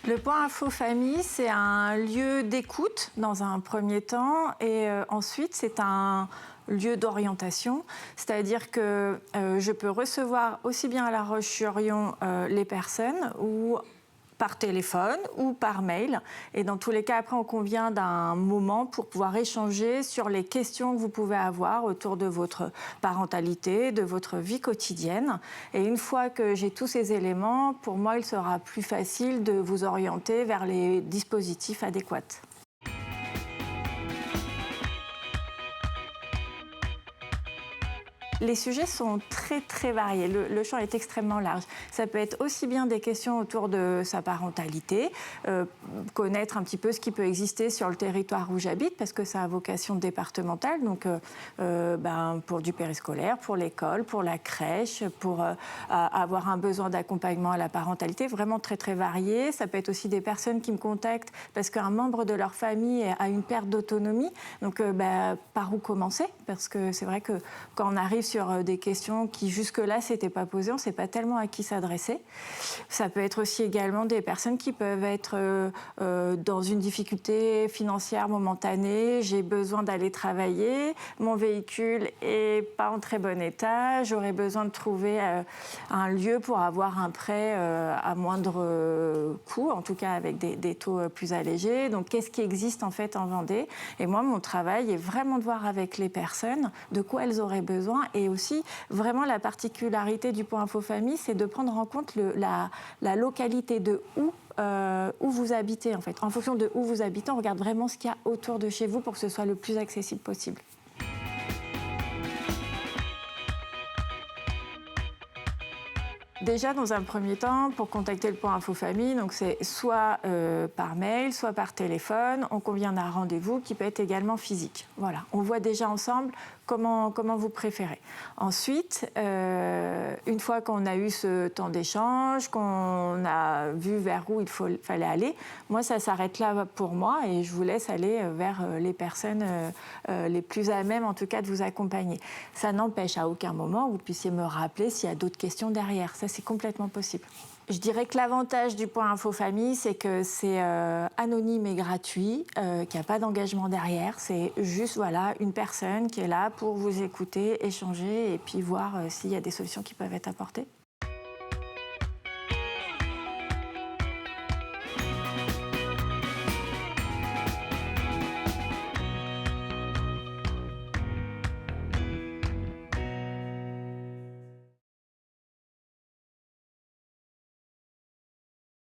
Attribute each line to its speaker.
Speaker 1: Le point info famille, c'est un lieu d'écoute dans un premier temps et ensuite c'est un lieu d'orientation, c'est-à-dire que je peux recevoir aussi bien à La Roche-sur-Yon les personnes ou par téléphone ou par mail. Et dans tous les cas, après, on convient d'un moment pour pouvoir échanger sur les questions que vous pouvez avoir autour de votre parentalité, de votre vie quotidienne. Et une fois que j'ai tous ces éléments, pour moi, il sera plus facile de vous orienter vers les dispositifs adéquats. Les sujets sont très variés, le champ est extrêmement large. Ça peut être aussi bien des questions autour de sa parentalité, connaître un petit peu ce qui peut exister sur le territoire où j'habite, parce que ça a vocation départementale, donc pour du périscolaire, pour l'école, pour la crèche, pour avoir un besoin d'accompagnement à la parentalité, vraiment très varié. Ça peut être aussi des personnes qui me contactent parce qu'un membre de leur famille a une perte d'autonomie, donc par où commencer? Parce que c'est vrai que quand on arrive sur des questions qui jusque-là ne s'étaient pas posées, on ne sait pas tellement à qui s'adresser. Ça peut être aussi également des personnes qui peuvent être dans une difficulté financière momentanée, j'ai besoin d'aller travailler, mon véhicule n'est pas en très bon état, j'aurais besoin de trouver un lieu pour avoir un prêt à moindre coût, en tout cas avec des taux plus allégés. Donc qu'est-ce qui existe en fait en Vendée? Et moi, mon travail est vraiment de voir avec les personnes de quoi elles auraient besoin. Et aussi, vraiment, la particularité du Point Info Famille, c'est de prendre en compte la localité de où vous habitez, en fait. En fonction de où vous habitez, on regarde vraiment ce qu'il y a autour de chez vous pour que ce soit le plus accessible possible. Déjà, dans un premier temps, pour contacter le Point Info Famille, donc c'est soit par mail, soit par téléphone. On convient d'un rendez-vous qui peut être également physique. Voilà, on voit déjà ensemble comment vous préférez. Ensuite, une fois qu'on a eu ce temps d'échange, qu'on a vu vers où il fallait aller, moi, ça s'arrête là pour moi et je vous laisse aller vers les personnes les plus à même, en tout cas, de vous accompagner. Ça n'empêche à aucun moment que vous puissiez me rappeler s'il y a d'autres questions derrière. Ça, c'est complètement possible. Je dirais que l'avantage du Point Info Famille, c'est que c'est anonyme et gratuit, qu'il n'y a pas d'engagement derrière. C'est juste une personne qui est là pour vous écouter, échanger et puis voir s'il y a des solutions qui peuvent être apportées.